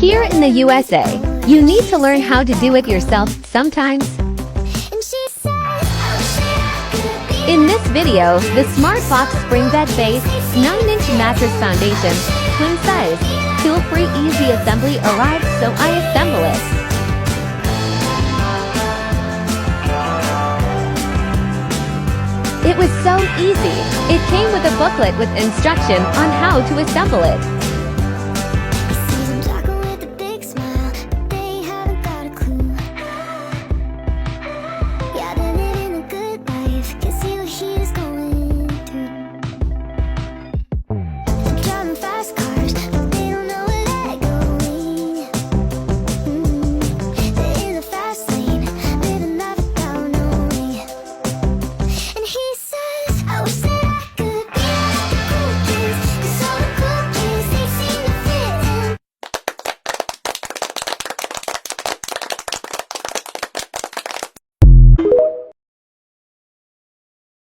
Here in the USA, you need to learn how to do it yourself sometimes. In this video, the SmartBox Spring Bed Base 9-inch mattress foundation, twin size, tool-free easy assembly arrives, so I assemble it. It was so easy. It came with a booklet with instruction on how to assemble it.